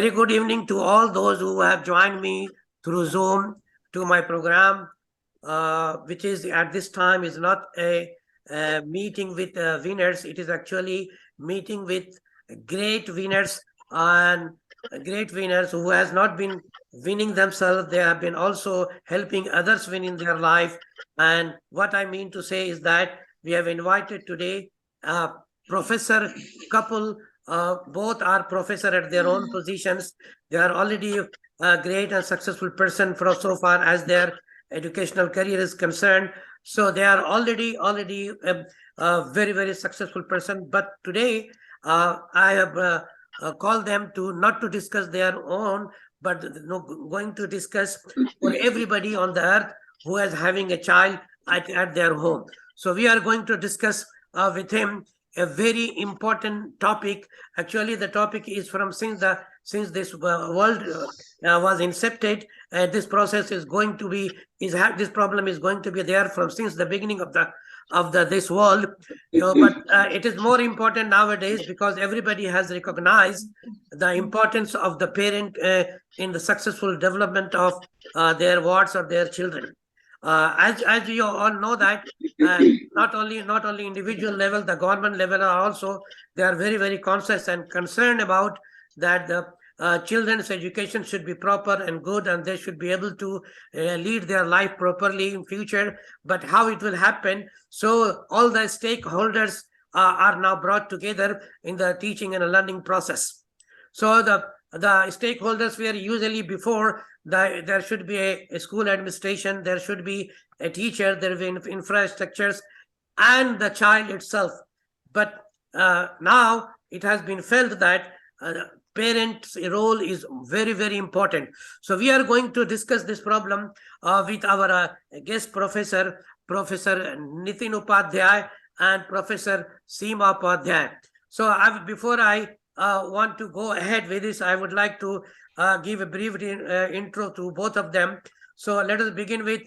very good evening to all those who have joined me through Zoom to my program, which is at this time is not a meeting with winners. It is actually meeting with great winners and great winners who has not been winning themselves. They have been also helping others win in their life. And what I mean to say is that we have invited today Professor couple. Both are professor at their own positions. They are already a great and successful person for so far as their educational career is concerned. So they are already a very, very successful person. But today I have called them to not to discuss their own, but going to discuss for everybody on the earth who is having a child at their home. So we are going to discuss with him a very important topic. Actually, the topic is from since this world was incepted. This process is going to be this problem is going to be there from since the beginning of this world. But it is more important nowadays because everybody has recognized the importance of the parent in the successful development of their wards or their children. As you all know that not only individual level, the government level are also, they are very, very conscious and concerned about that the children's education should be proper and good, and they should be able to lead their life properly in future. But how it will happen? So all the stakeholders are now brought together in the teaching and learning process. So the stakeholders were usually before there should be a school administration, there should be a teacher, there will be infrastructures, and the child itself. But now it has been felt that parents' role is very, very important. So we are going to discuss this problem with our guest professor, Professor Nitin Upadhye and Professor Seema Upadhye. So before I want to go ahead with this, I would like to give a brief intro to both of them. So let us begin with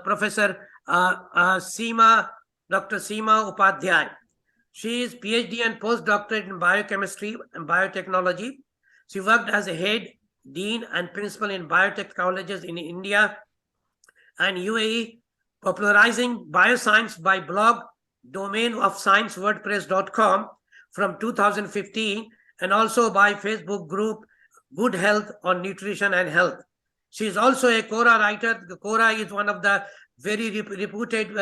Professor Seema, Dr. Seema Upadhye. She is Ph.D and Post Doctorate in Biochemistry and Biotechnology. She worked as a head, dean, and principal in Biotech Colleges in India and UAE, popularizing bioscience by blog domain of science wordpress.com from 2015, and also by Facebook group Good Health on Nutrition and Health. She is also a Quora writer. The Quora is one of the very reputed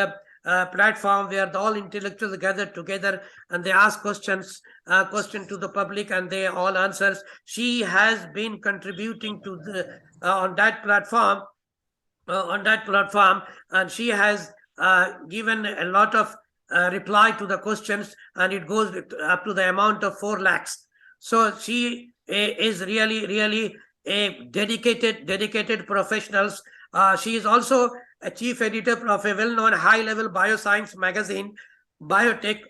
platform where all intellectuals gather together and they ask questions to the public and they all answers. She has been contributing to the on that platform, and she has given a lot of reply to the questions, and it goes up to the amount of 4 lakhs. So she is really a dedicated professionals. She is also a chief editor of a well-known high-level bioscience magazine, Biotech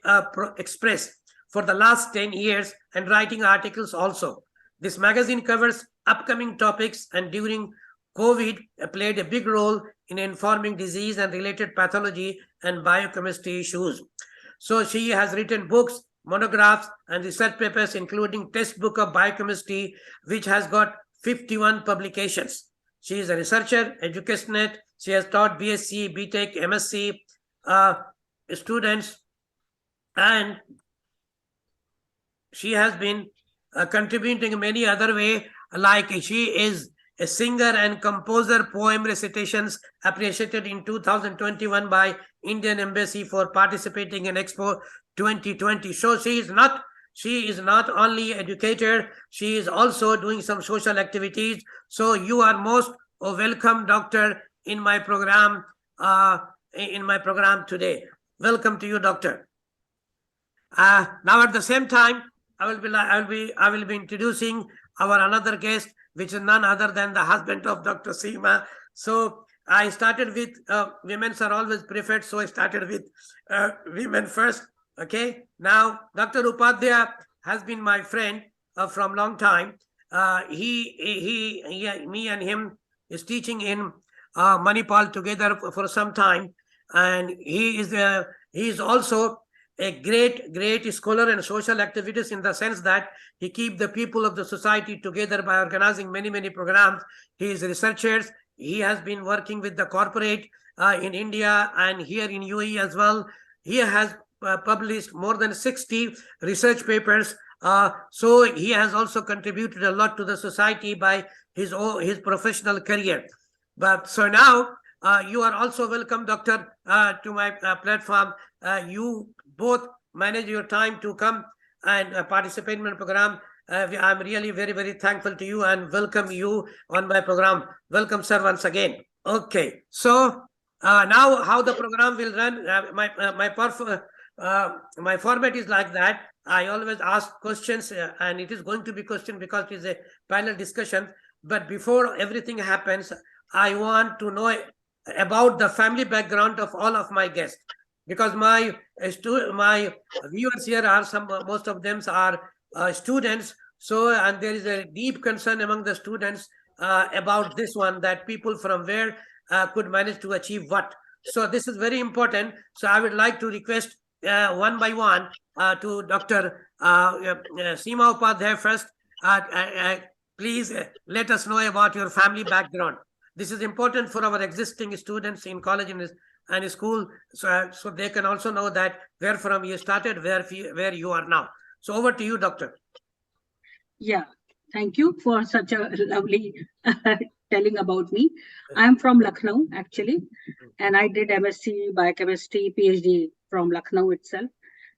Express, for the last 10 years, and writing articles also. This magazine covers upcoming topics, and during COVID played a big role in informing disease and related pathology and biochemistry issues. So she has written books, monographs, and research papers, including Textbook of Biochemistry, which has got 51 publications. She is a researcher, educationist. She has taught BSc, BTech, MSc students, and she has been contributing in many other way, like she is a singer and composer, poem recitations appreciated in 2021 by Indian Embassy for participating in Expo 2020. So she is not only educated, she is also doing some social activities. So you are most welcome, doctor, in my program today. Welcome to you, doctor. Now at the same time, I will be introducing our another guest, which is none other than the husband of Dr. Seema. So I started with women are always preferred, so I started with women first. Okay. Now Dr. Upadhye has been my friend from long time. Me and him is teaching in Manipal together for some time, and he is also a great scholar and social activist in the sense that he keep the people of the society together by organizing many programs. He is researchers. He has been working with the corporate in India and here in UAE as well. He has published more than 60 research papers. So he has also contributed a lot to the society by his professional career. But so now you are also welcome, Doctor, to my platform. You both manage your time to come and participate in my program. I'm really very thankful to you and welcome you on my program. Welcome, sir, once again. Okay, so now how the program will run? My format is like that. I always ask questions, and it is going to be question because it is a panel discussion. But before everything happens, I want to know about the family background of all of my guests, because my viewers here are most of them are students. So, and there is a deep concern among the students about this one, that people from where could manage to achieve what. So this is very important. So I would like to request one by one to Dr. Seema Upadhye first. Please let us know about your family background. This is important for our existing students in college and school, so they can also know that where from you started, where you are now. So over to you, Doctor. Yeah, thank you for such a lovely telling about me. I'm from Lucknow, actually, and I did MSc Biochemistry, PhD from Lucknow itself,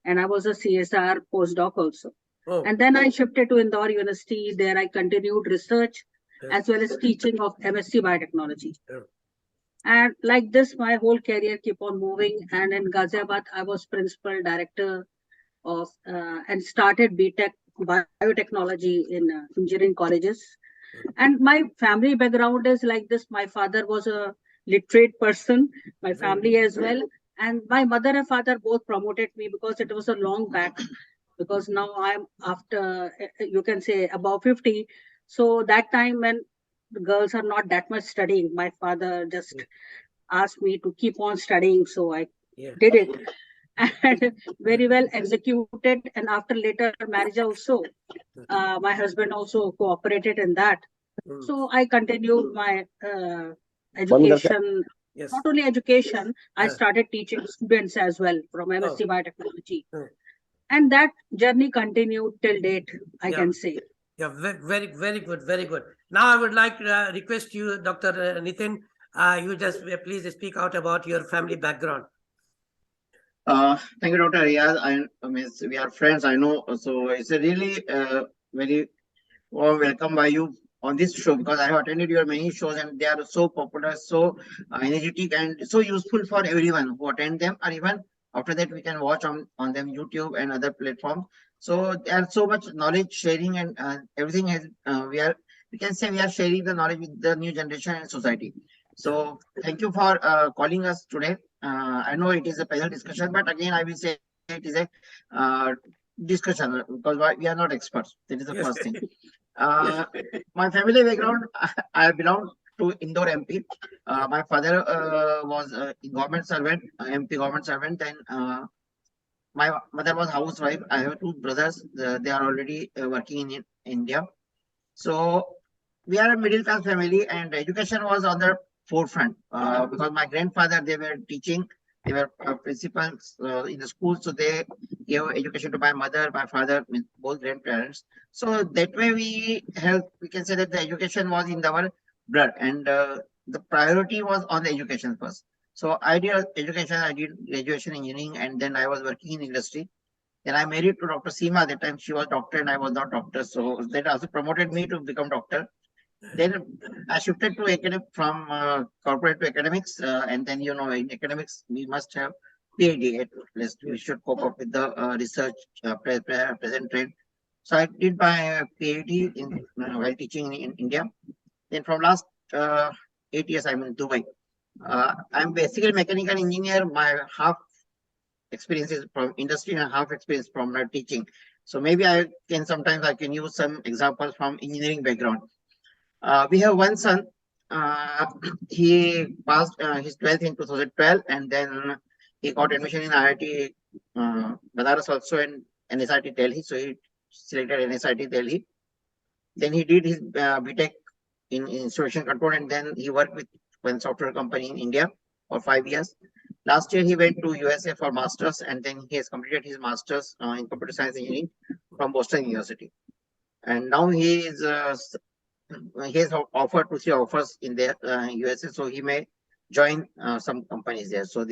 and I was a CSR postdoc also. Oh. And then I shifted to Indore University. There I continued research as well as teaching of MSc Biotechnology. And like this, my whole career keep on moving. And in Ghaziabad, I was principal director of and started Biotechnology in engineering colleges. And my family background is like this. My father was a literate person, my family as well. And my mother and father both promoted me because it was a long back. Because now I'm after, you can say, above 50. So that time when the girls are not that much studying, my father just asked me to keep on studying. So I did it. And very well executed. And after later marriage also, my husband also cooperated in that. So I continued my education. Yes. Not only education, I started teaching students as well from MSc Biotechnology. And that journey continued till date, I can say. Yeah, very good. Now I would like to request you, Dr. Nitin, you just please speak out about your family background. Thank you, Dr. Reyaz. I mean, we are friends, I know. So it's a really very warm welcome by you on this show, because I have attended your many shows and they are so popular, so energetic, and so useful for everyone who attend them, or even after that we can watch on them YouTube and other platforms. So there's so much knowledge sharing, and everything has we can say we are sharing the knowledge with the new generation and society. So thank you for calling us today. I know it is a panel discussion, but again I will say it is a discussion, because we are not experts. That is the first thing. My family background, I belong to Indore, MP. My father was a government servant, MP government servant, and my mother was housewife. I have two brothers. They are already working in India. So we are a middle class family, and education was on the forefront because my grandfather, they were teaching. They were principals in the school, so they gave education to my mother, my father, both grandparents. So that way we can say that the education was in our blood, and the priority was on the education first. So I did education, I did graduation engineering, and then I was working in industry. Then I married to Dr. Seema. At that time she was doctor and I was not doctor, so that also promoted me to become doctor. Then I shifted to from corporate to academics, and then in academics we must have PhD at least. We should cope up with the research present trend. So I did my PhD in while teaching in India. Then from last 8 years I'm in Dubai. I'm basically mechanical engineer. My half experience is from industry and half experience from teaching. So maybe I can use some examples from engineering background. We have one son. He passed his 12th in 2012, and then he got admission in IIT Banaras also in NSIT Delhi. So he selected NSIT Delhi. Then he did his BTech in institution control, and then he worked with one software company in India for 5 years. Last year he went to USA for masters, and then he has completed his masters in computer science engineering from Boston University. And now he has offered to see offers in the USA, so he may join some companies there. So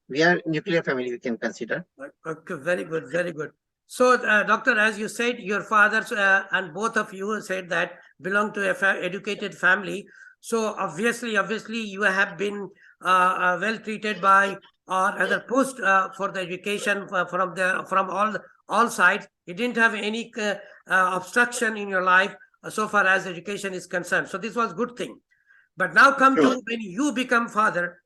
we are nuclear family, we can consider. Okay, very good, very good. So, doctor, as you said, your father and both of you said that belong to a educated family. So obviously, you have been well treated by or other post for the education from all sides. You didn't have any obstruction in your life so far as education is concerned. So this was good thing. But now come to when you become father,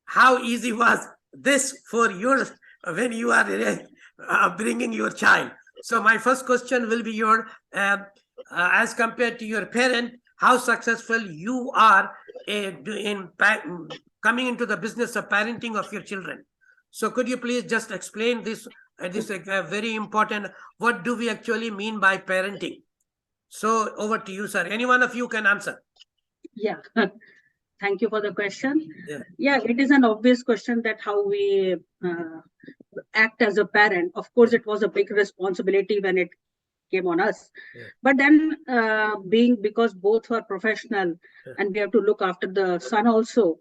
how easy was this for you when you are bringing your child? So my first question will be your as compared to your parent, how successful you are in coming into the business of parenting of your children. So could you please just explain this? This is very important. What do we actually mean by parenting? So over to you, sir. Any one of you can answer. Yeah. Thank you for the question. Yeah. Yeah, it is an obvious question that how we act as a parent. Of course, it was a big responsibility when it came on us. Yeah. But then because both were professional and we have to look after the son also.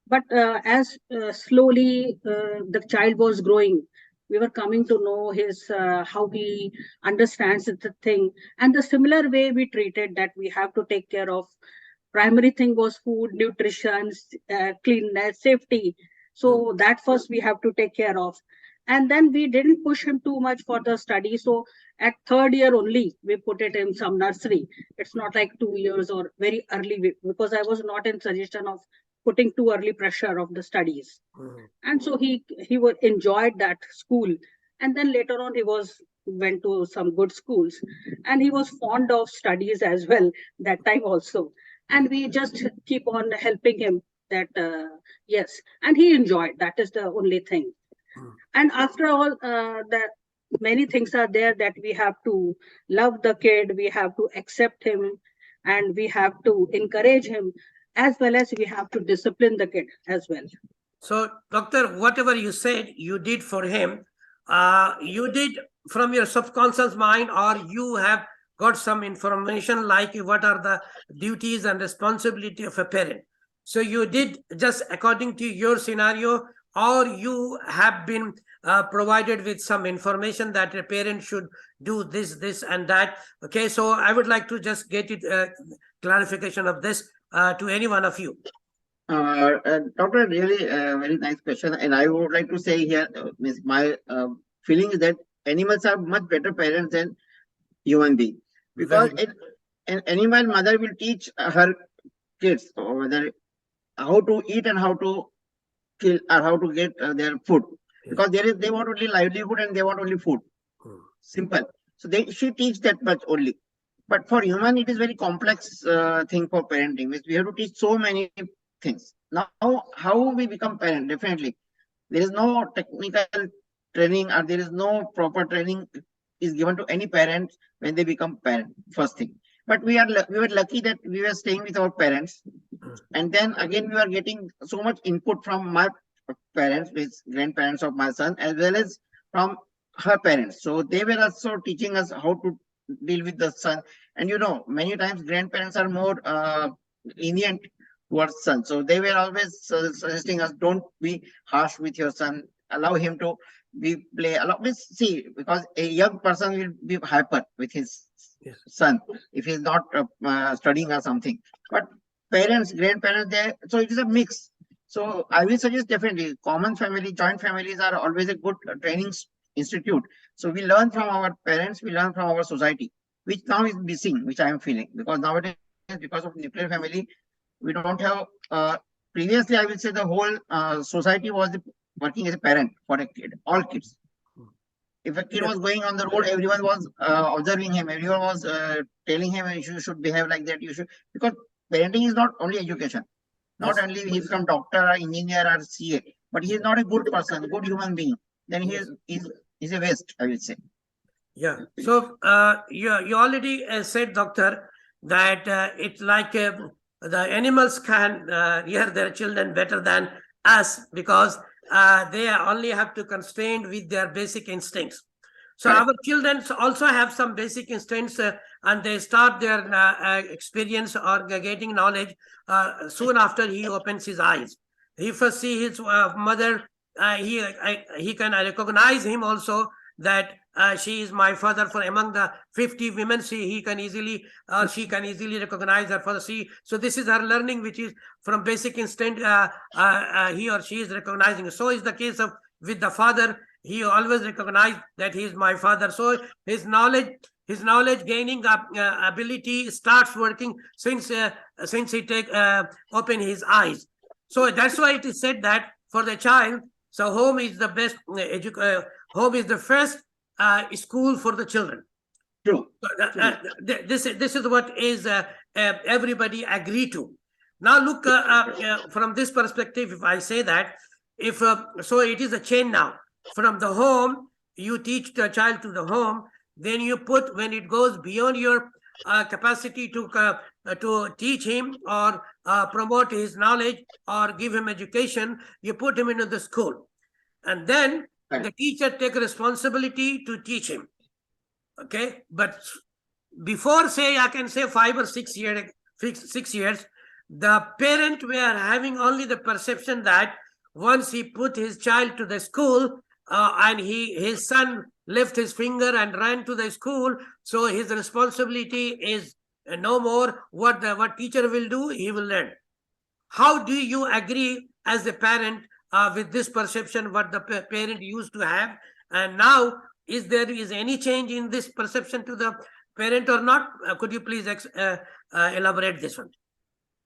But as slowly the child was growing, we were coming to know his how he understands the thing. And the similar way we treated that we have to take care of primary thing was food, nutrition, cleanness, safety. So that first we have to take care of. And then we didn't push him too much for the study. So at third year only, we put it in some nursery. It's not like 2 years or very early, because I was not in suggestion of putting too early pressure of the studies. And so he enjoyed that school. And then later on, went to some good schools, and he was fond of studies as well that time also. And we just keep on helping him that yes, and he enjoyed. That is the only thing. And after all, that many things are there that we have to love the kid, we have to accept him, and we have to encourage him, as well as we have to discipline the kid as well. So, doctor, whatever you said, you did for him. You did from your subconscious mind, or you have got some information like what are the duties and responsibility of a parent. So you did just according to your scenario, or you have been provided with some information that a parent should do this, and that. Okay, so I would like to just get it clarification of this to any one of you. Doctor, really very nice question. And I would like to say here, my feeling is that animals are much better parents than human beings. Because an animal mother will teach her kids whether how to eat and how to kill or how to get their food. Because they want only livelihood and they want only food. Simple. So she teach that much only. But for human, it is very complex thing for parenting. We have to teach so many things. Now, how we become parent? Definitely, there is no technical training or there is no proper training is given to any parent when they become parent. First thing, but we were lucky that we were staying with our parents, and then again we were getting so much input from my parents, with grandparents of my son, as well as from her parents. So they were also teaching us how to deal with the son. And many times grandparents are more lenient towards son. So they were always suggesting us, don't be harsh with your son. Allow him to play. See, because a young person will be hyper with his son if he's not studying or something. But parents, grandparents, so it is a mix. So I will suggest definitely common family, joint families are always a good training institute. So we learn from our parents, we learn from our society, which now is missing, which I am feeling, because nowadays, because of nuclear family, we don't have. Previously, I will say the whole society was working as a parent for a kid, all kids. If a kid was going on the road, everyone was observing him. Everyone was telling him, you should behave like that. You should, because parenting is not only education. Not only he's some doctor or engineer or CA, but he is not a good person, good human being. then he's a waste, I will say. Yeah. So you already said, doctor, that it's like the animals can rear their children better than us because they only have to constrain with their basic instincts. So Correct. our children also have some basic instincts, and they start their experience or getting knowledge soon after he opens his eyes. He first see his mother. He can recognize him also that she is my father. For among the 50 women, he can easily she can easily recognize her father. So this is her learning, which is from basic instinct. He or she is recognizing. So is the case of with the father. He always recognized that he is my father. So his knowledge gaining ability starts working since he take open his eyes. So that's why it is said that for the child, so home is the best home is the first school for the children. True. This is what is everybody agree to. Now look from this perspective. If I say that, if so, it is a chain now. From the home, you teach the child to the home. Then you put when it goes beyond your capacity to teach him or promote his knowledge or give him education, you put him into the school, and then the teacher take responsibility to teach him. Okay, but before, say, I can say 5 or 6 years, the parent were having only the perception that once he put his child to the school and his son left his finger and ran to the school, so his responsibility is no more. What teacher will do, he will learn. How do you agree as a parent with this perception what the parent used to have, and now is there any change in this perception to the parent or not? Could you please elaborate this one?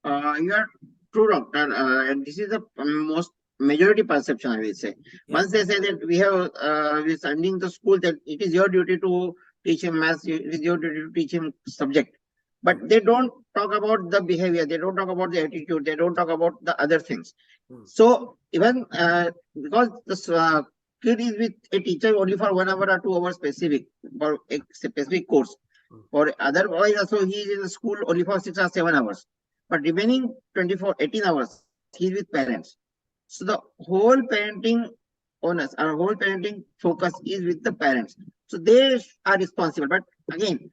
You are true, doctor. And this is the most majority perception, I will say. Yeah. Once they say that we're sending the school that it is your duty to teach him maths, it is your duty to teach him subject. But they don't talk about the behavior, they don't talk about the attitude, they don't talk about the other things. So even because the kid is with a teacher only for 1 hour or 2 hours specific for a specific course, or otherwise also he is in the school only for 6 or 7 hours. But remaining 18 hours, he's with parents. So the whole parenting onus, our whole parenting focus is with the parents. So they are responsible. But again,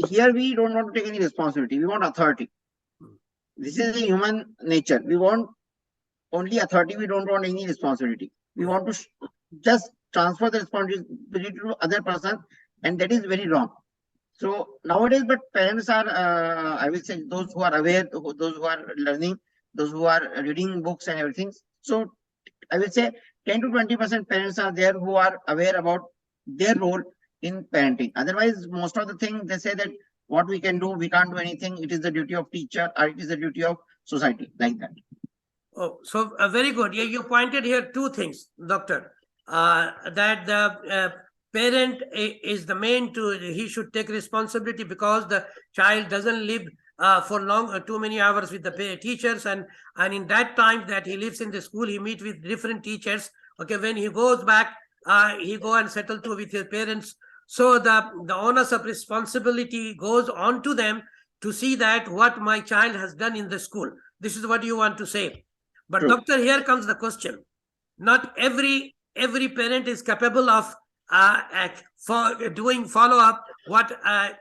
here we don't want to take any responsibility. We want authority. This is a human nature. We want only authority. We don't want any responsibility. We want to just transfer the responsibility to other person, and that is very wrong. So nowadays, but parents are, I will say, those who are aware, those who are learning, those who are reading books and everything. So I will say 10 to 20% parents are there who are aware about their role in parenting. Otherwise, most of the things they say that what we can do, we can't do anything. It is the duty of teacher or it is the duty of society, like that. Oh, so very good. Yeah, you pointed here two things, doctor. That the parent is the main he should take responsibility because the child doesn't live for long too many hours with the teachers, and in that time that he lives in the school, he meet with different teachers. Okay, when he goes back, he go and settle with his parents. So the onus of responsibility goes on to them to see that what my child has done in the school. This is what you want to say. But True. doctor, here comes the question. Not every parent is capable of for doing follow up what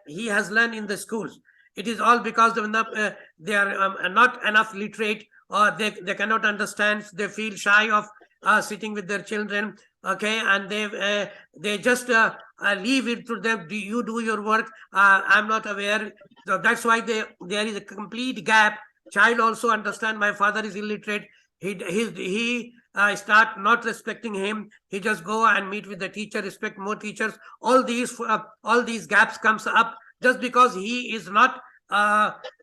he has learned in the schools. It is all because of they are not enough literate, or they cannot understand. They feel shy of sitting with their children. Okay, and they just leave it to them. Do you do your work? I'm not aware. So that's why there is a complete gap. Child also understand my father is illiterate. He start not respecting him. He just go and meet with the teacher, respect more teachers. All these gaps comes up just because he is not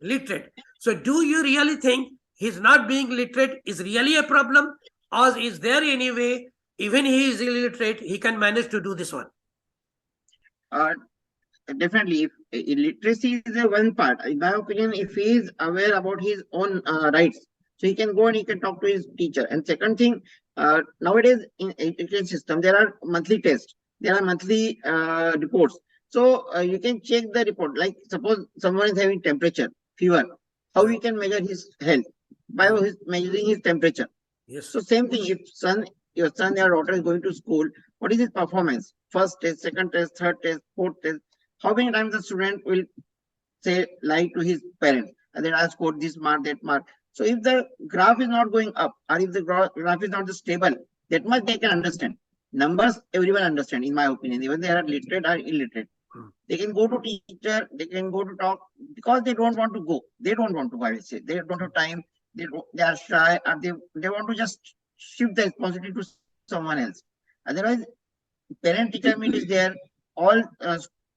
literate. So do you really think he's not being literate is really a problem, or is there any way even he is illiterate he can manage to do this one? Definitely, if literacy is a one part, in my opinion, if he is aware about his own rights, So he can go and he can talk to his teacher. And second thing, nowadays in education system, there are monthly tests, there are monthly reports. So you can check the report. Like suppose someone is having temperature, fever, how we can measure his health? By measuring his temperature. Yes. So same thing, if your son or daughter is going to school, what is his performance? First test, second test, third test, fourth test. How many times the student will say lie to his parents and then ask for this mark, that mark. So if the graph is not going up, or if the graph is not stable, that much they can understand. Numbers, everyone understand, in my opinion, even they are literate or illiterate. They can go to teacher, they can go to talk, because they don't want to go. They don't want to go, I will say. They don't have time, they are shy, or they want to just shift the responsibility to someone else. Otherwise, parent teacher meet is there. All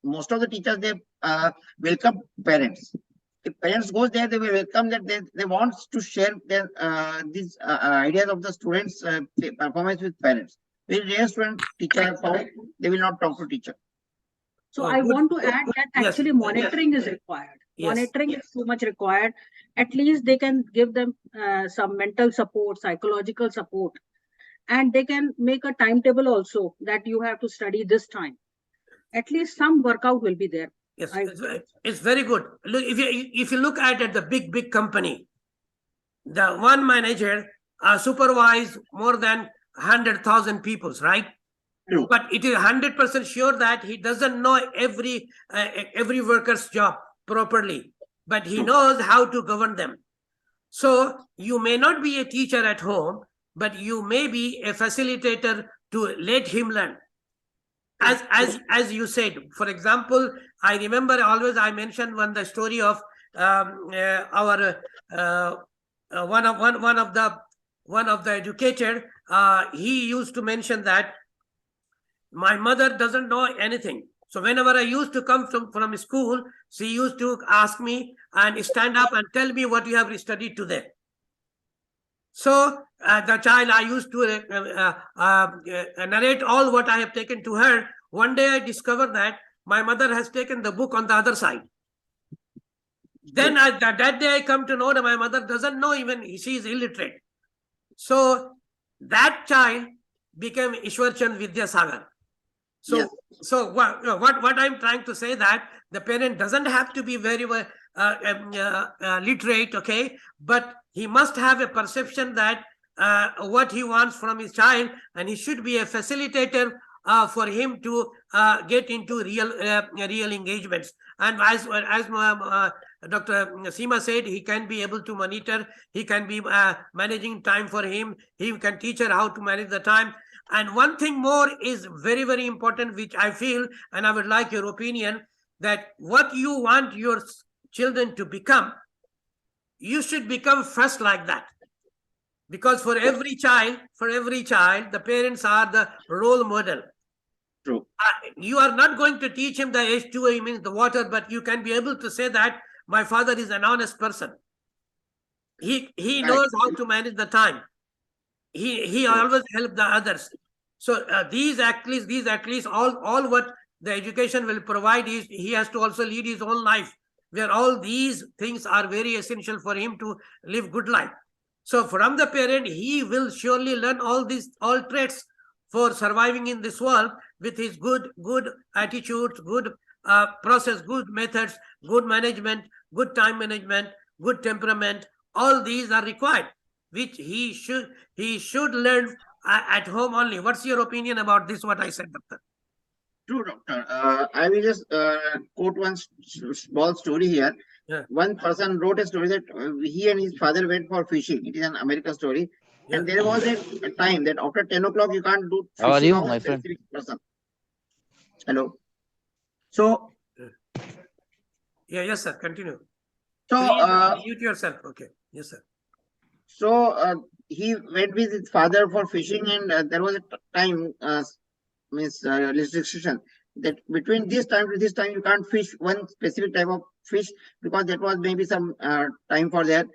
most of the teachers, they welcome parents. If parents goes there, they will welcome that they want to share their these ideas of the students' performance with parents. Very rare student teacher found they will not talk to teacher. So I want to add that actually monitoring is required. Yes. Monitoring is too much required. At least they can give them some mental support, psychological support, and they can make a timetable also that you have to study this time. At least some workout will be there. Yes, it's very good. Look, if you look at the big company, the one manager supervise more than 100,000 people, right? True. But it is 100% sure that he doesn't know every worker's job properly, but he knows how to govern them. So you may not be a teacher at home, but you may be a facilitator to let him learn. As you said, for example, I remember always I mentioned the story of our one of the educator. He used to mention that my mother doesn't know anything. So whenever I used to come from school, she used to ask me and stand up and tell me what you have studied today. So the child, I used to narrate all what I have taken to her. One day I discovered that my mother has taken the book on the other side. Then that day I come to know that my mother doesn't know, even she is illiterate. So that child became Ishwarchand Vidyasagar. So, Yes. so what I'm trying to say that the parent doesn't have to be very literate, okay, but he must have a perception that what he wants from his child, and he should be a facilitator for him to get into real engagements. And as Dr. Seema said, he can be able to monitor, he can be managing time for him, he can teach her how to manage the time. And one thing more is very important, which I feel, and I would like your opinion, that what you want your children to become, you should become first like that. Because for every child, the parents are the role model. True. You are not going to teach him the H2O, means the water, but you can be able to say that my father is an honest person. He knows how to manage the time. He always help the others. So these at least all what the education will provide is he has to also lead his own life, where all these things are very essential for him to live good life. So from the parent, he will surely learn all traits for surviving in this world with his good attitudes, good process, good methods, good management, good time management, good temperament. All these are required, which he should learn at home only. What's your opinion about this, what I said, Doctor? True, doctor. I will just quote one small story here. Yeah. One person wrote a story that he and his father went for fishing. It is an American story. Yeah. And there was a time that after 10 o'clock, you can't do fishing. How are you, of a my friend? specific person. Hello. So, Yes, sir. Continue. so, Please mute yourself. Okay. Yes, sir. So he went with his father for fishing, and there was a time restriction that between this time to this time you can't fish one specific type of fish, because that was maybe some time for their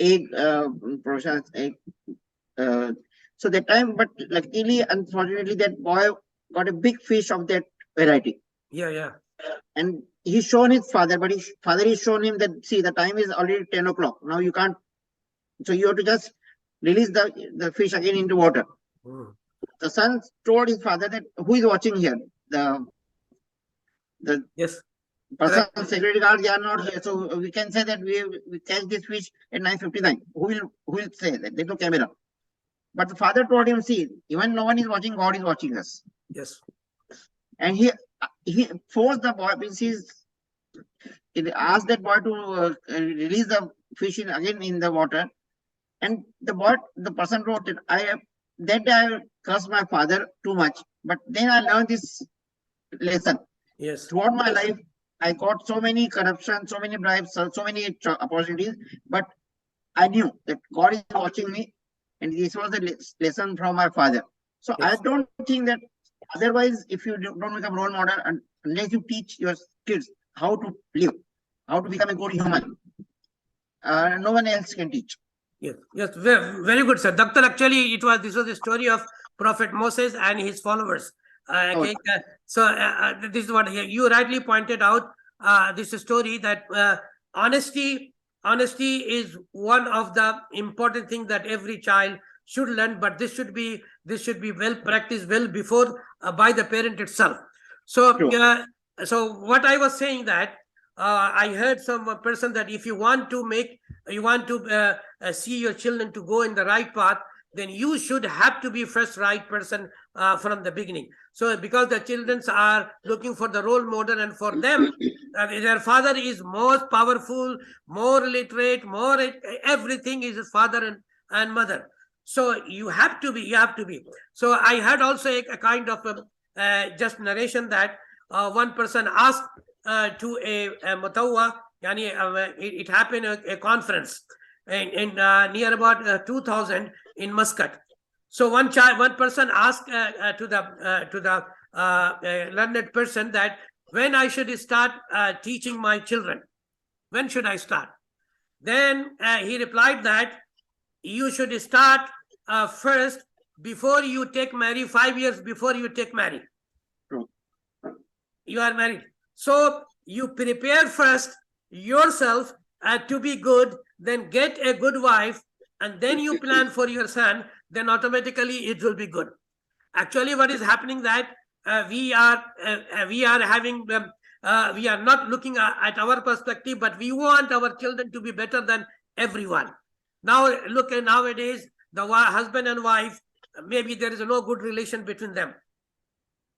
egg production, egg. So that time, but luckily, unfortunately, that boy got a big fish of that variety. Yeah. And he's shown his father, but his father is shown him that, see, the time is already 10 o'clock. Now you can't, so you have to just release the fish again into water. The son told his father that who is watching here? The Yes. person, security guard, they are not here. So we can say that we catch this fish at 9:59. Who will say that? There's no camera. But the father told him, see, even no one is watching, God is watching us. Yes. And he forced the boy, means he asked that boy to release the fish again in the water. And the person wrote that I cursed my father too much. But then I learned this lesson. Yes. Throughout my life, I got so many corruption, so many bribes, so many opportunities. But I knew that God is watching me. And this was the lesson from my father. So Yes. I don't think that otherwise, if you don't become role model, unless you teach your kids how to live, how to become a good human, no one else can teach. Yes, yes, very good, sir. Doctor, actually, this was the story of Prophet Moses and his followers. Okay, this is what you rightly pointed out. This story that honesty is one of the important things that every child should learn, but this should be well practiced well before by the parent itself. So, so what I was saying that I heard some person that if you want to see your children to go in the right path, then you should have to be first right person from the beginning. So because the children are looking for the role model, and for them their father is most powerful, more literate, more everything is his father and mother. So you have to be. So I heard also a kind of just narration that one person asked to a mutawwa, it happened a conference in near about 2000 in Muscat. So one person asked to the learned person that when I should start teaching my children, when should I start? Then he replied that you should start first before you take marry, 5 years before you take marry. You are married. So you prepare first yourself to be good, then get a good wife, and then you plan for your son, then automatically it will be good. Actually, what is happening that we are not looking at our perspective, but we want our children to be better than everyone. Now look at nowadays, the husband and wife, maybe there is no good relation between them.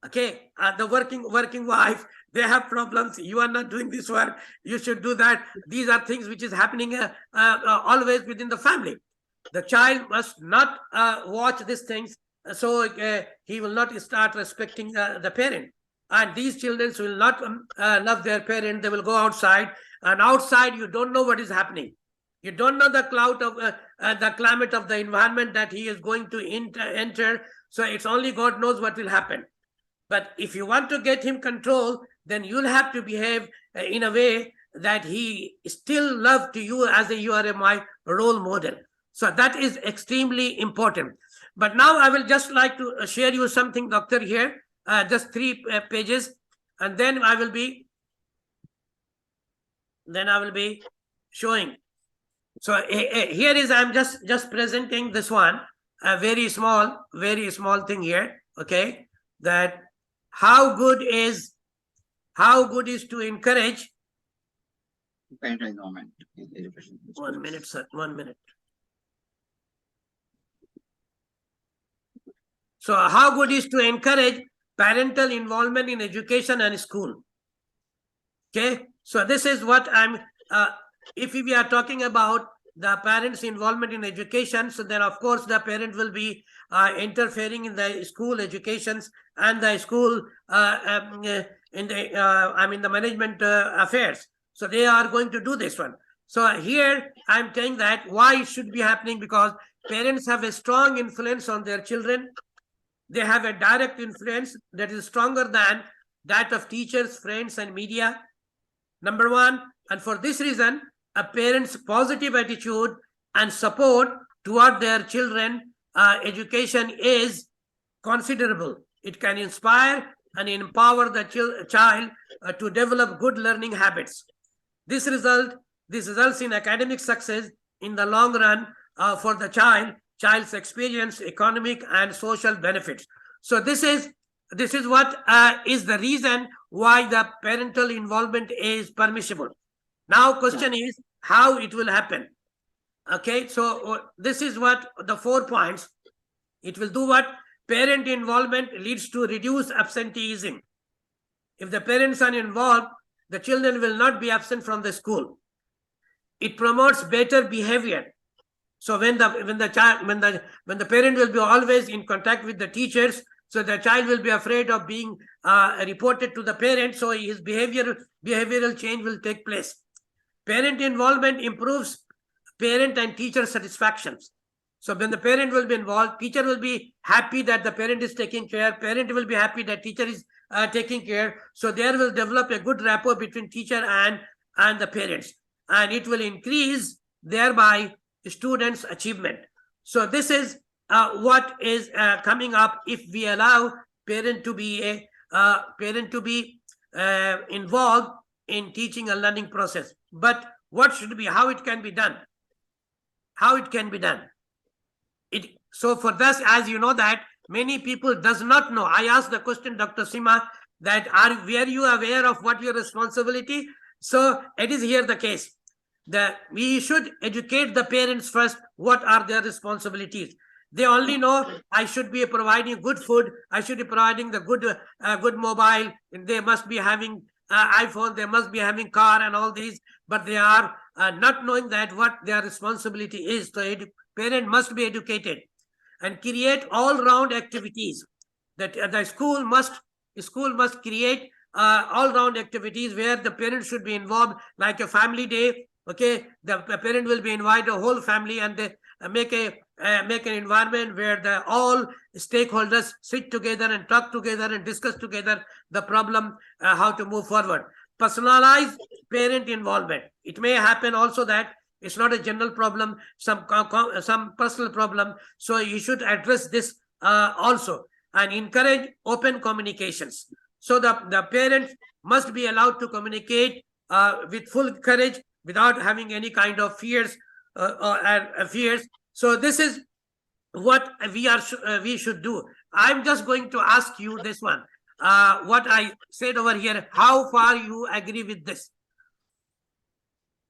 Okay, the working wife, they have problems. You are not doing this work, you should do that. These are things which is happening always within the family. The child must not watch these things, so he will not start respecting the parent. And these children will not love their parent. They will go outside, and outside you don't know what is happening. You don't know the climate of the environment that he is going to enter. So it's only God knows what will happen. But if you want to get him control, then you'll have to behave in a way that he still love to you as you are my role model. So that is extremely important. But now I will just like to share you something, doctor, here, just 3 pages, and then I will be showing. So here is, I'm just presenting this one, a very small thing here. Okay, that how good is to encourage. 1 minute, sir. 1 minute. So how good is to encourage parental involvement in education and school. Okay, so this is what I'm if we are talking about the parents' involvement in education, so then of course the parent will be interfering in the school educations and the school in the management affairs. So they are going to do this one. So here I'm saying that why it should be happening, because parents have a strong influence on their children. They have a direct influence that is stronger than that of teachers, friends, and media. Number one, and for this reason, a parent's positive attitude and support toward their children education is considerable. It can inspire and empower the child to develop good learning habits. This results in academic success in the long run for the child's experience, economic and social benefits. So this is what is the reason why the parental involvement is permissible. Now question is how it will happen. Okay, so this is what the 4 points. It will do what? Parent involvement leads to reduced absenteeism. If the parents are involved, the children will not be absent from the school. It promotes better behavior. So when the parent will be always in contact with the teachers, so the child will be afraid of being reported to the parent, so his behavioral change will take place. Parent involvement improves parent and teacher satisfactions. So when the parent will be involved, teacher will be happy that the parent is taking care, parent will be happy that teacher is taking care. So there will develop a good rapport between teacher and the parents, and it will increase thereby students' achievement. So this is what is coming up if we allow parent to be involved in teaching and learning process. But what should be, how it can be done? How it can be done? So for this, as you know that many people does not know. I asked the question, Dr. Seema, that were you aware of what your responsibility? So it is here the case that we should educate the parents first. What are their responsibilities? They only know I should be providing good food, I should be providing the good mobile, and they must be having iPhone, they must be having car and all these, but they are not knowing that what their responsibility is. So parent must be educated and create all-round activities. That the school must create all-round activities where the parents should be involved, like a family day. Okay, the parent will be invited a whole family, and they make an environment where all stakeholders sit together and talk together and discuss together the problem, how to move forward. Personalized parent involvement. It may happen also that it's not a general problem, some personal problem. So you should address this also, and encourage open communications. So the parents must be allowed to communicate with full courage, without having any kind of fears or fears. So this is what we should do. I'm just going to ask you this one. What I said over here, how far you agree with this?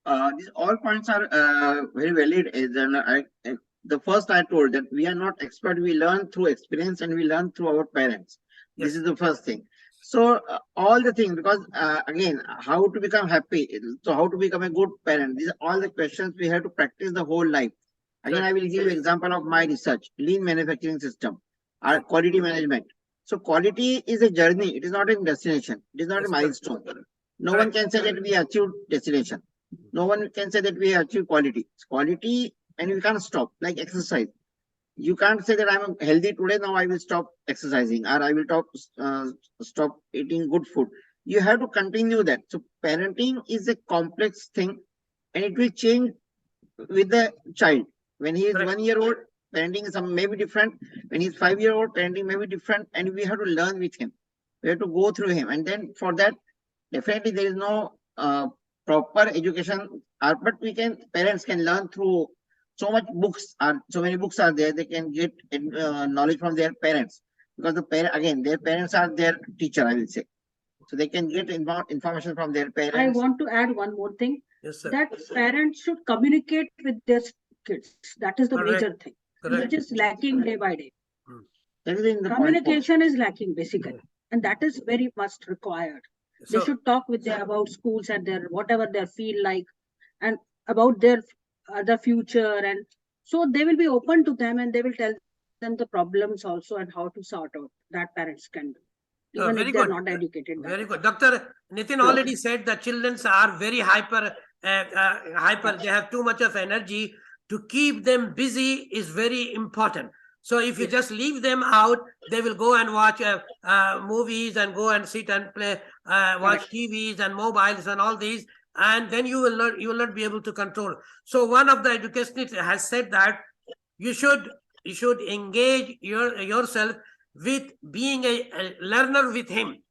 These all points are very valid. The first I told that we are not expert. We learn through experience and we learn through our parents. Yes. This is the first thing. So all the things, because again, how to become happy, so how to become a good parent, these are all the questions we have to practice the whole life. Again, I will give you an example of my research, lean manufacturing system, our quality management. So quality is a journey. It is not a destination. It is not a milestone. No one can say that we achieved destination. No one can say that we achieve quality. It's quality, and we can't stop, like exercise. You can't say that I'm healthy today, now I will stop exercising, or I will stop eating good food. You have to continue that. So parenting is a complex thing, and it will change with the child. When he is 1 year old, parenting is maybe different. When he's 5 year old, parenting may be different, and we have to learn with him. We have to go through him, and then for that, definitely there is no proper education, but parents can learn through so many books are there. They can get knowledge from their parents, because their parents are their teacher, I will say. So they can get information from their parents. I want to add one more thing. Yes, sir. That parents should communicate with their kids. That is the major thing. Which is lacking day by day. Communication is lacking basically, and that is very much required. So, they should talk with them about schools and whatever they feel like, and about their future, and so they will be open to them, and they will tell them the problems also and how to sort out. That parents can do, even if they are not educated. Very good. Dr. Nitin already said that children are very hyper. They have too much of energy. To keep them busy is very important. So if you just leave them out, they will go and watch movies and go and sit and play, watch TVs and mobiles and all these, and then you will not be able to control. So one of the educationists has said that you should engage yourself with being a learner with him.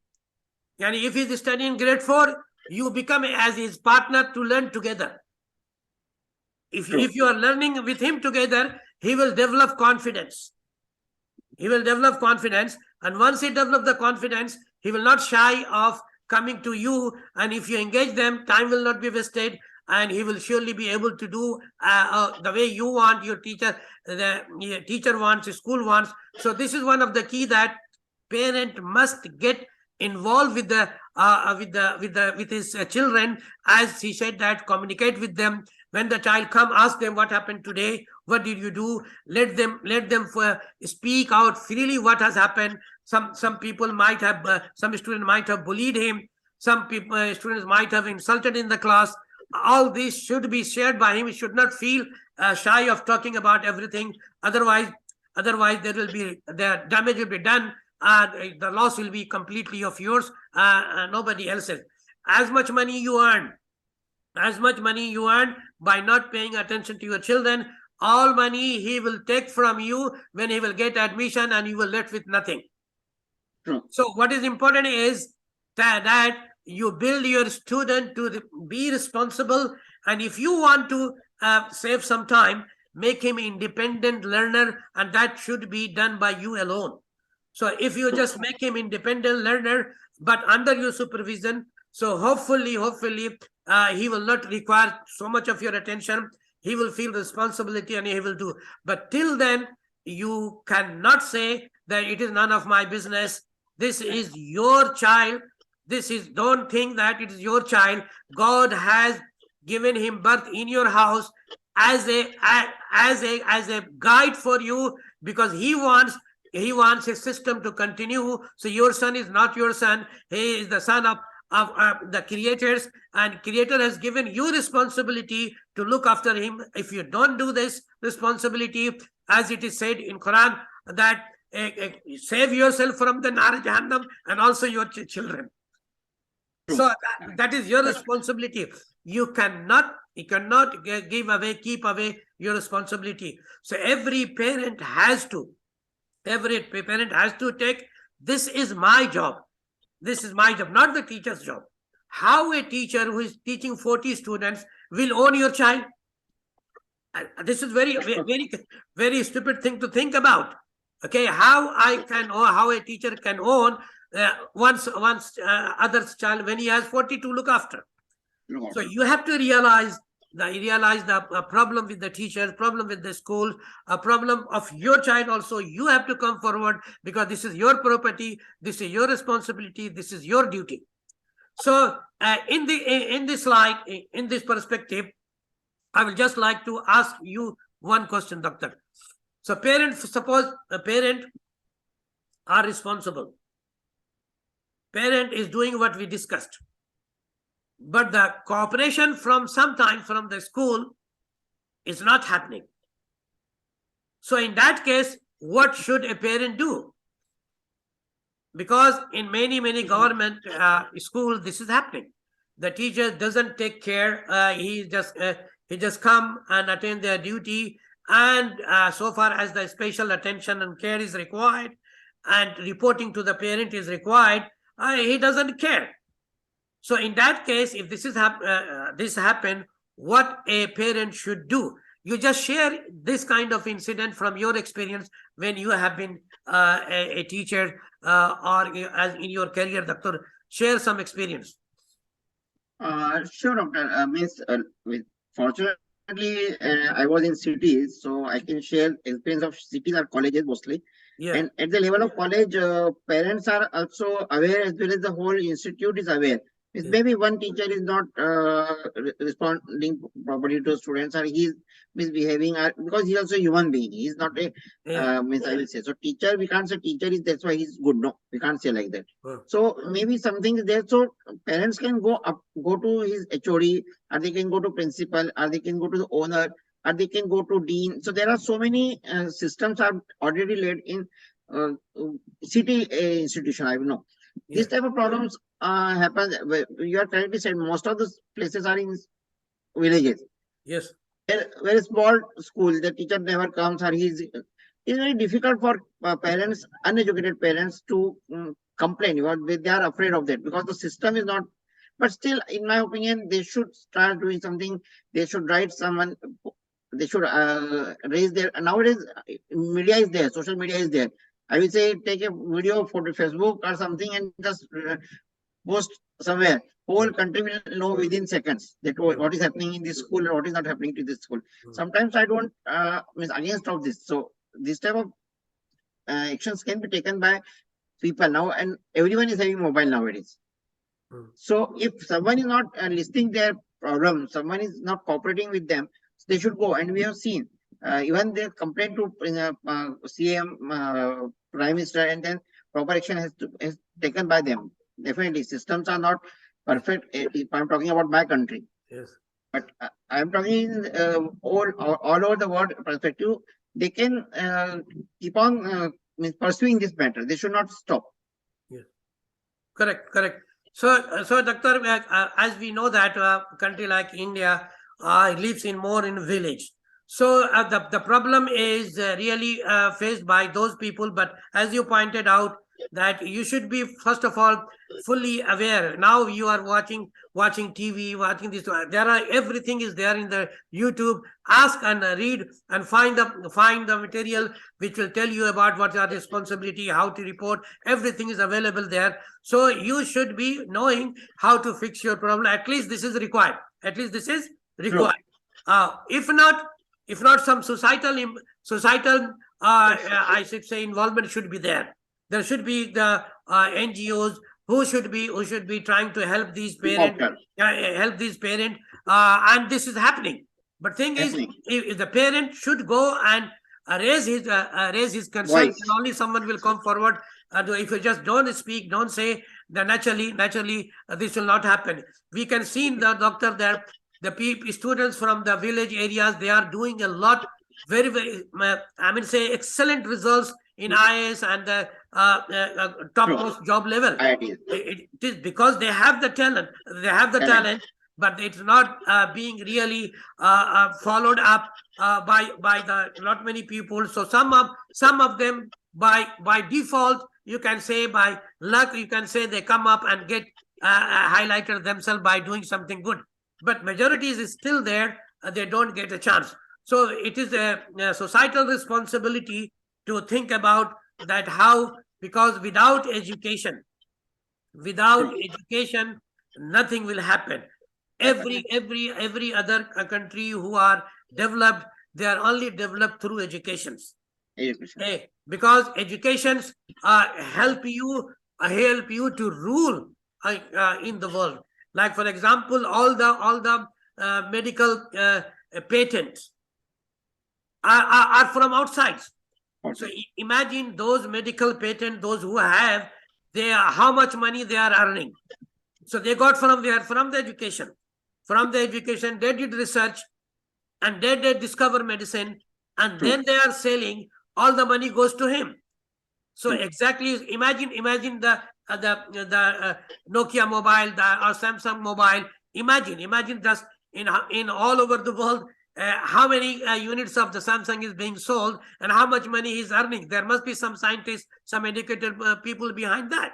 And if he is studying grade 4, you become as his partner to learn together. If you are learning with him together, he will develop confidence. He will develop confidence. And once he develops the confidence, he will not shy of coming to you. And if you engage them, time will not be wasted. And he will surely be able to do the way you want, your teacher wants, your school wants. So this is one of the key, that parent must get involved with his children, as he said, that communicate with them. When the child come, ask them what happened today, what did you do. Let them speak out freely what has happened. Some people might have some students might have bullied him, some students might have insulted in the class. All this should be shared by him. He should not feel shy of talking about everything. Otherwise the damage will be done. The loss will be completely of yours, nobody else's. As much money you earn by not paying attention to your children, all money he will take from you when he will get admission, and you will left with nothing. True. So what is important is that you build your student to be responsible. And if you want to save some time, make him independent learner, and that should be done by you alone. So if you just make him independent learner, but under your supervision, so hopefully he will not require so much of your attention. He will feel responsibility and he will do. But till then, you cannot say that it is none of my business. This is your child. Don't think that it is your child. God has given him birth in your house as a guide for you, because he wants his system to continue. So your son is not your son. He is the son of the creators, and creator has given you responsibility to look after him. If you don't do this responsibility, as it is said in Quran, that save yourself from the Nar Jahannam and also your children. So that is your responsibility. You cannot keep away your responsibility. So every parent has to take, this is my job. This is my job, not the teacher's job. How a teacher who is teaching 40 students will own your child? This is very, very, very stupid thing to think about. Okay, how a teacher can own one's other's child when he has 40 to look after? So you have to realize the problem with the teachers, problem with the school, a problem of your child also. You have to come forward, because this is your property, this is your responsibility, this is your duty. So in this slide, in this perspective, I will just like to ask you one question, doctor. So suppose a parent are responsible. Parent is doing what we discussed, but the cooperation sometimes from the school is not happening. So in that case, what should a parent do? Because in many government schools, this is happening. The teacher doesn't take care. He just come and attend their duty, and so far as the special attention and care is required, and reporting to the parent is required, he doesn't care. So in that case, if this happen, what a parent should do? You just share this kind of incident from your experience when you have been a teacher or as in your career, doctor. Share some experience. Sure, doctor. Fortunately, I was in cities, so I can share experience of cities or colleges mostly. Yeah. And at the level of college, parents are also aware, as well as the whole institute is aware. Yeah. Maybe one teacher is not responding properly to students, or he is misbehaving, because he is also a human being. He is not a I will say. So teacher, we can't say teacher is that's why he's good. No, we can't say like that. So maybe something is there. So parents can go to his HOD, or they can go to principal, or they can go to the owner, or they can go to dean. So there are so many systems are already laid in city institution. I know. Yeah. This type of problems happen. You are correctly said. Most of the places are in villages. Yes. Very small school. The teacher never comes, or he's it's very difficult for parents, uneducated parents, to complain. They are afraid of that because the system is not. But still, in my opinion, they should start doing something. They should write someone. They should raise their. Nowadays, media is there. Social media is there. I will say take a video for Facebook or something and just post somewhere. Whole country will know within seconds that what is happening in this school and what is not happening to this school. Sometimes I don't means against of this. So this type of actions can be taken by people now, and everyone is having mobile nowadays. So if someone is not listing their problem, someone is not cooperating with them, they should go. And we have seen even they complain to CM, Prime Minister, and then proper action is taken by them. Definitely, systems are not perfect. If I'm talking about my country, Yes. but I'm talking all over the world perspective. They can keep on pursuing this matter. They should not stop. Yes. Correct. Correct. So, Doctor, as we know that country like India lives more in village. So the problem is really faced by those people. But as you pointed out, that you should be first of all fully aware. Now you are watching TV, watching this. Everything is there in the YouTube. Ask and read and find the material which will tell you about what are responsibility, how to report. Everything is available there. So you should be knowing how to fix your problem. At least this is required. If not, some societal I should say involvement should be there. There should be the NGOs who should be trying to help these parents, and this is happening. But thing is, if the parent should go and raise his concern, and only someone will come forward. If you just don't speak, don't say, then naturally, this will not happen. We can see in the doctor there, the students from the village areas, they are doing a lot, very, very, excellent results in IAS and the topmost job level. It is because they have the talent. But it's not being really followed up by the not many people. So some of them by default, you can say by luck, you can say they come up and get highlighted themselves by doing something good. But majority is still there. They don't get a chance. So it is a societal responsibility to think about that how, because without education, nothing will happen. Every other country who are developed, they are only developed through educations. Because educations help you to rule in the world. Like for example, all the medical patents are from outside. So imagine those medical patents, those who have, how much money they are earning. So they got from where? From the education. From the education, they did research, and then they discover medicine, and then they are selling. All the money goes to him. So exactly, imagine the Nokia mobile, or Samsung mobile. Imagine just in all over the world, how many units of the Samsung is being sold and how much money he's earning. There must be some scientists, some educated people behind that.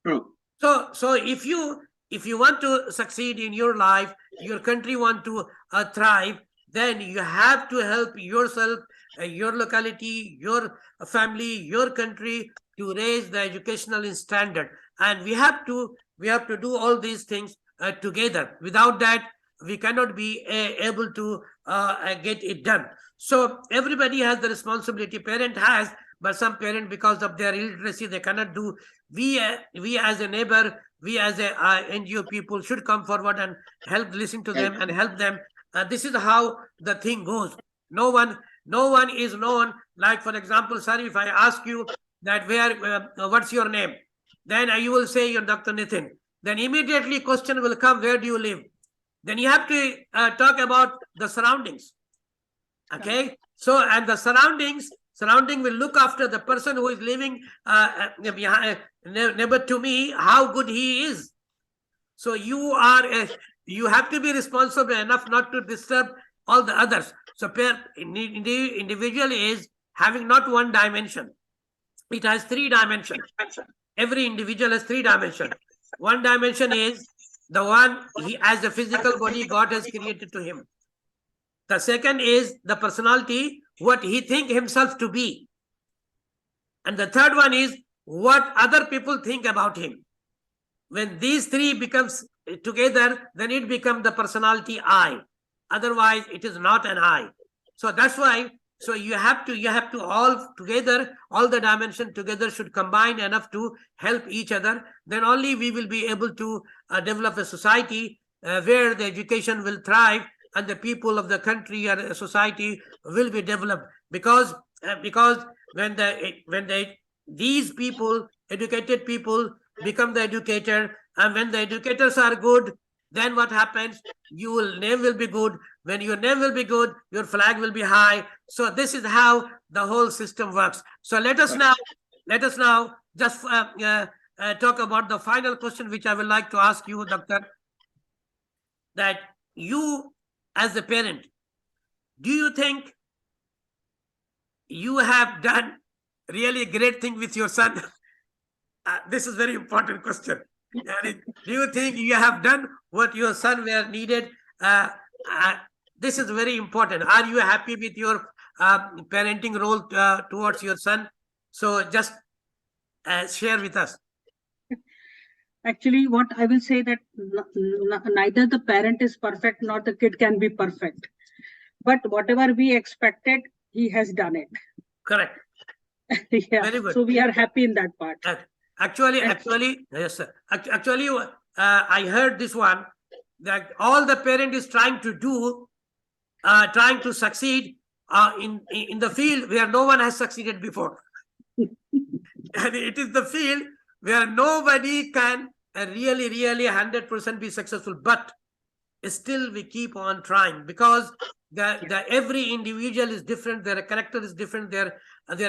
True. So if you want to succeed in your life, your country want to thrive, then you have to help yourself, your locality, your family, your country to raise the educational standard. And we have to do all these things together. Without that, we cannot be able to get it done. So everybody has the responsibility. Parent has, but some parent, because of their illiteracy, they cannot do. We as a neighbor, we as a NGO people should come forward and help, listen to them and help them. This is how the thing goes. No one is known. Like for example, sir, if I ask you that what's your name, then you will say you're Dr. Nitin. Then immediately question will come, where do you live? Then you have to talk about the surroundings. Okay, so and the surrounding will look after the person who is living neighbor to me, how good he is. So you have to be responsible enough not to disturb all the others. So individual is having not one dimension. It has 3 dimensions. Every individual has 3 dimensions. One dimension is the one he as a physical body God has created to him. The second is the personality, what he think himself to be. And the third one is what other people think about him. When these 3 becomes together, then it becomes the personality I. Otherwise, it is not an I. So that's why. So you have to all together, all the dimensions together should combine enough to help each other. Then only we will be able to develop a society where the education will thrive and the people of the country or society will be developed. Because when these people, educated people, become the educator, and when the educators are good, then what happens? Your name will be good. When your name will be good, your flag will be high. So this is how the whole system works. So let us now just talk about the final question, which I would like to ask you, Doctor. That you, as a parent, do you think you have done really a great thing with your son? This is a very important question. Do you think you have done what your son were needed? This is very important. Are you happy with your parenting role towards your son? So just share with us. Actually, what I will say that neither the parent is perfect, nor the kid can be perfect. But whatever we expected, he has done it. Correct. Yeah. Very good. So we are happy in that part. Actually, yes, sir. Actually, I heard this one, that all the parent is trying to do, trying to succeed in the field where no one has succeeded before. And it is the field where nobody can really 100% be successful. But still we keep on trying, because the every individual is different, their character is different, their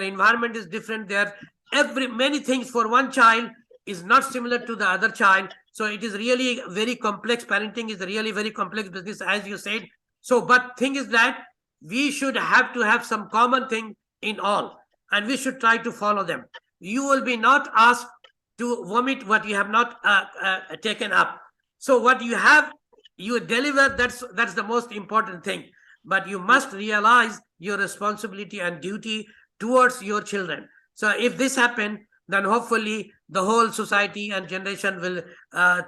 environment is different, their many things for one child is not similar to the other child. So it is really very complex. Parenting is really very complex business, as you said. So but thing is that we should have to have some common thing in all, and we should try to follow them. You will be not asked to vomit what you have not taken up. So what you have, you deliver. That's the most important thing. But you must realize your responsibility and duty towards your children. So if this happens, then hopefully the whole society and generation will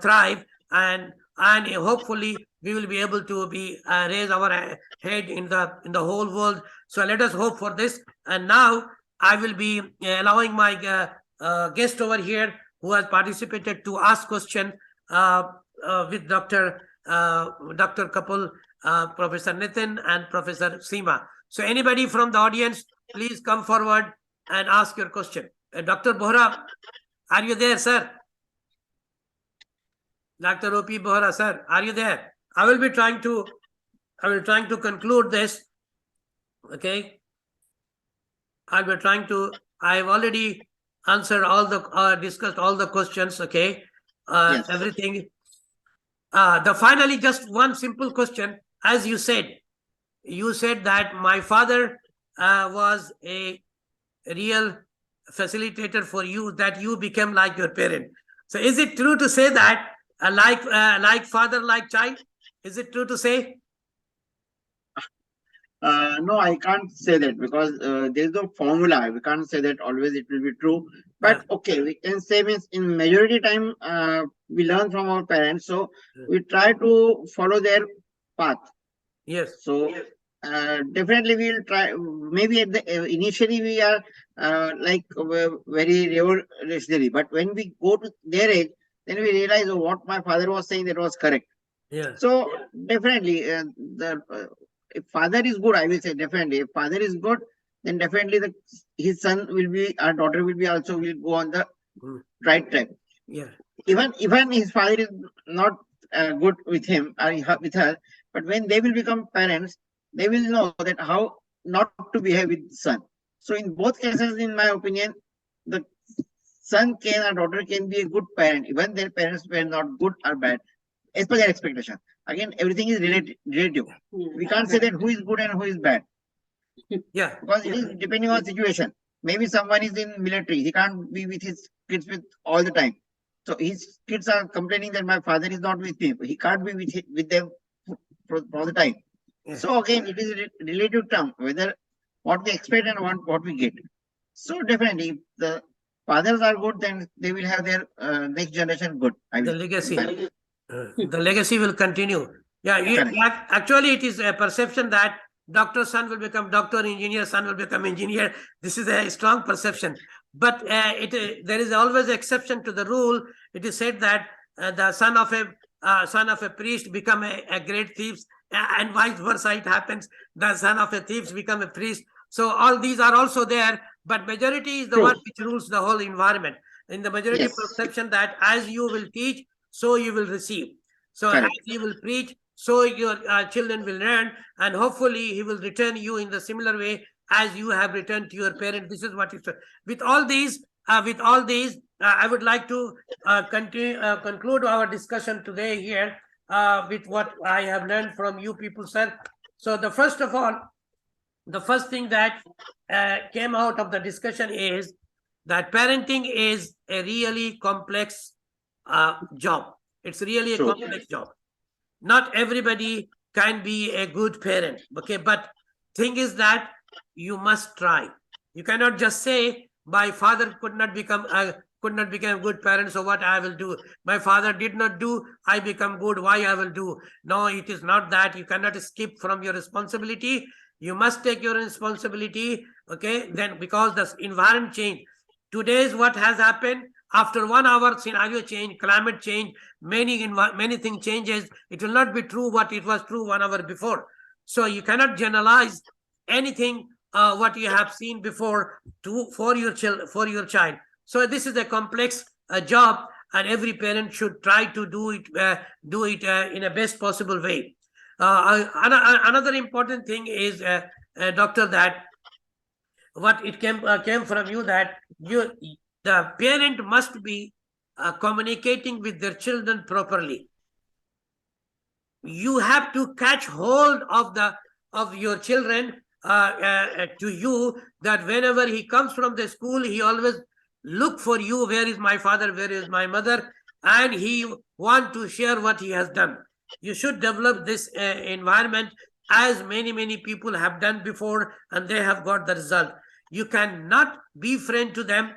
thrive, and hopefully we will be able to be raise our head in the whole world. So let us hope for this. And now I will be allowing my guest over here who has participated to ask question with Dr. Kapil, Professor Nitin, and Professor Seema. So anybody from the audience, please come forward and ask your question. Dr. Bohra, are you there, sir? Dr. O.P. Bohra, sir, are you there? I will trying to conclude this. Okay. I have already answered all the discussed all the questions. Okay. Yes. Everything. Finally, just one simple question. As you said that my father was a real facilitator for you, that you became like your parent. So is it true to say that like father, like child? Is it true to say? No, I can't say that, because there's no formula. We can't say that always it will be true. But okay, we can say means in majority time we learn from our parents, so we try to follow their path. Yes. So definitely we will try. Maybe at the initially we are very revolutionary, but when we go to their age, then we realize, oh, what my father was saying, that was correct. Yeah. So definitely if father is good, I will say definitely. If father is good, then definitely his son will be, our daughter will be also will go on the right track. Yeah. Even his father is not good with him or with her, but when they will become parents, they will know that how not to behave with son. So in both cases, in my opinion, the son or daughter can be a good parent, even their parents were not good or bad, as per their expectation. Again, everything is relative. We can't say that who is good and who is bad. Yeah. Because it is depending on situation. Maybe someone is in military, he can't be with his kids with all the time. So his kids are complaining that my father is not with me. He can't be with them for all the time. Yeah. So again, it is a relative term, whether what we expect and what we get. So definitely, if the fathers are good, then they will have their next generation good. The legacy. The legacy will continue. Yeah, actually, it is a perception that doctor son will become doctor, engineer son will become engineer. This is a strong perception. But there is always an exception to the rule. It is said that the son of a priest become a great thief, and vice versa. It happens. The son of a thief become a priest. So all these are also there. But majority is the one which rules the whole environment. In the majority perception that as you will teach, so you will receive. So as you will preach, so your children will learn, and hopefully he will return you in the similar way as you have returned to your parent. This is what it is. With all these, I would like to conclude our discussion today here with what I have learned from you people, sir. So the first thing that came out of the discussion is that parenting is a really complex job. It's really a complex job. Not everybody can be a good parent, okay? But thing is that you must try. You cannot just say, my father could not become a good parent, so what I will do? My father did not do, I become good, why I will do? No, it is not that. You cannot skip from your responsibility. You must take your responsibility, okay? Then because the environment change. Today's what has happened, after 1 hour scenario change, climate change, many things changes. It will not be true what it was true 1 hour before. So you cannot generalize anything what you have seen before for your child. So this is a complex job, and every parent should try to do it in a best possible way. Another important thing is, doctor, that what it came from you, that the parent must be communicating with their children properly. You have to catch hold of your children to you, that whenever he comes from the school, he always look for you. Where is my father? Where is my mother? And he want to share what he has done. You should develop this environment, as many people have done before, and they have got the result. You cannot be friend to them,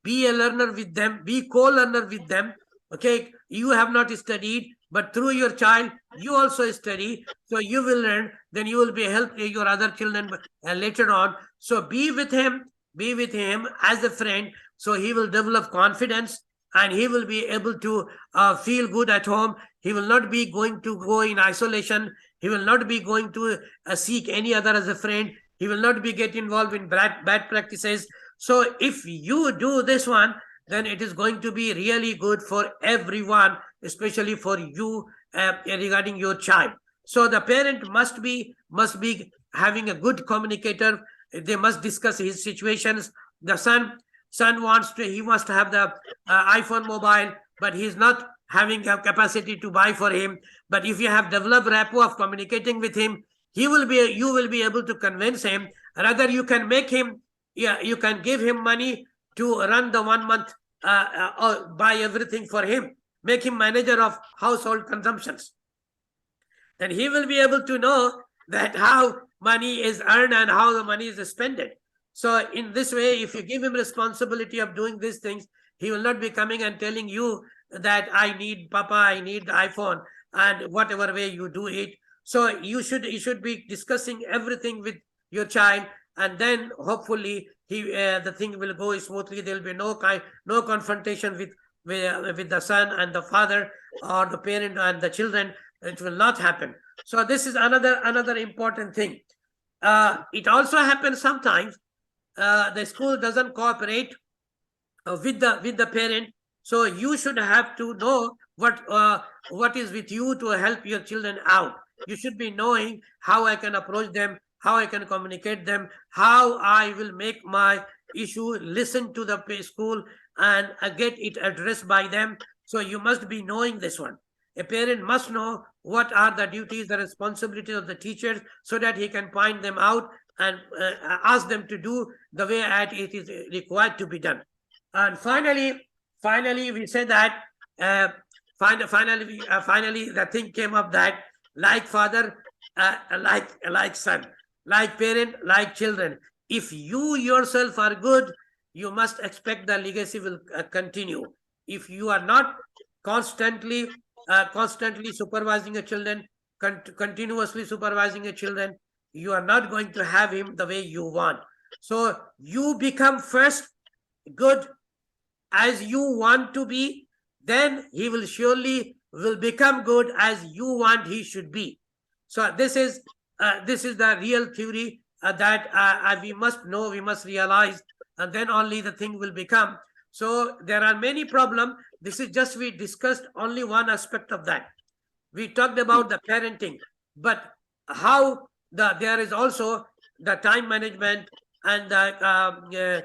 be a learner with them, be co-learner with them. Okay, you have not studied, but through your child, you also study, so you will learn. Then you will be helping your other children later on. So be with him as a friend, so he will develop confidence, and he will be able to feel good at home. He will not be going to go in isolation. He will not be going to seek any other as a friend. He will not be get involved in bad practices. So if you do this one, then it is going to be really good for everyone, especially for you regarding your child. So the parent must be having a good communicator. They must discuss his situations. The son he must have the iPhone mobile, but he's not having a capacity to buy for him. But if you have developed rapport of communicating with him, you will be able to convince him. Rather, you can make him, you can give him money to run the 1 month, buy everything for him, make him manager of household consumptions. Then he will be able to know that how money is earned and how the money is spent. So in this way, if you give him responsibility of doing these things, he will not be coming and telling you that I need Papa, I need the iPhone, and whatever way you do it. So you should be discussing everything with your child, and then hopefully the thing will go smoothly. There will be no confrontation with the son and the father, or the parent and the children. It will not happen. So this is another important thing. It also happens sometimes the school doesn't cooperate with the parent. So you should have to know what is with you to help your children out. You should be knowing how I can approach them, how I can communicate them, how I will make my issue listen to the school and get it addressed by them. So you must be knowing this one. A parent must know what are the duties, the responsibilities of the teachers, so that he can point them out and ask them to do the way that it is required to be done. And finally, we said that finally the thing came up that like father, like son, like parent, like children. If you yourself are good, you must expect the legacy will continue. If you are not constantly supervising your children, continuously supervising your children, you are not going to have him the way you want. So you become first good as you want to be, then he will surely will become good as you want he should be. So this is the real theory that we must know, we must realize, and then only the thing will become. So there are many problems. This is just, we discussed only one aspect of that. We talked about the parenting, but how there is also the time management and the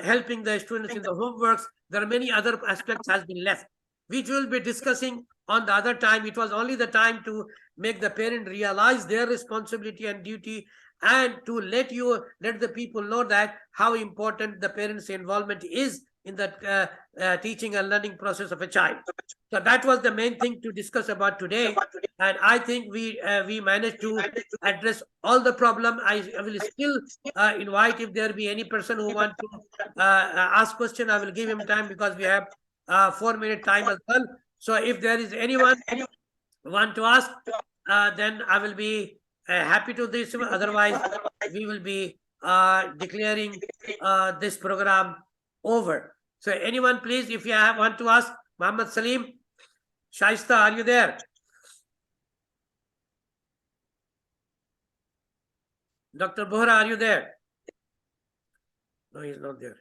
helping the students in the homeworks. There are many other aspects has been left, which we'll be discussing on the other time. It was only the time to make the parent realize their responsibility and duty, and to let the people know that how important the parents' involvement is in the teaching and learning process of a child. So that was the main thing to discuss about today, and I think we managed to address all the problem. I will still invite, if there be any person who want to ask question, I will give him time, because we have 4-minute time as well. So if there is anyone want to ask, then I will be happy to this. Otherwise, we will be declaring this program over. So anyone, please, if you want to ask. Muhammad Salim, Shaista, are you there? Dr. Bohra, are you there? No, he's not there.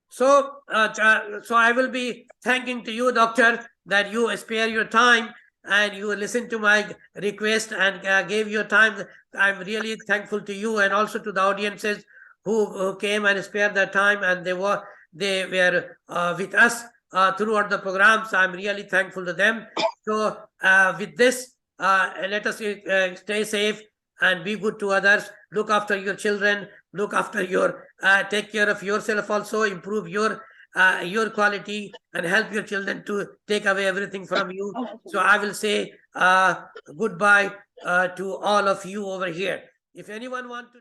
So I will be thanking to you, doctor, that you spare your time and you listen to my request and gave your time. I'm really thankful to you, and also to the audiences who came and spared their time, and they were with us throughout the programs. I'm really thankful to them. So with this, let us stay safe and be good to others. Look after your children. Look after take care of yourself also. Improve your quality and help your children to take away everything from you. So I will say goodbye to all of you over here. If anyone wants to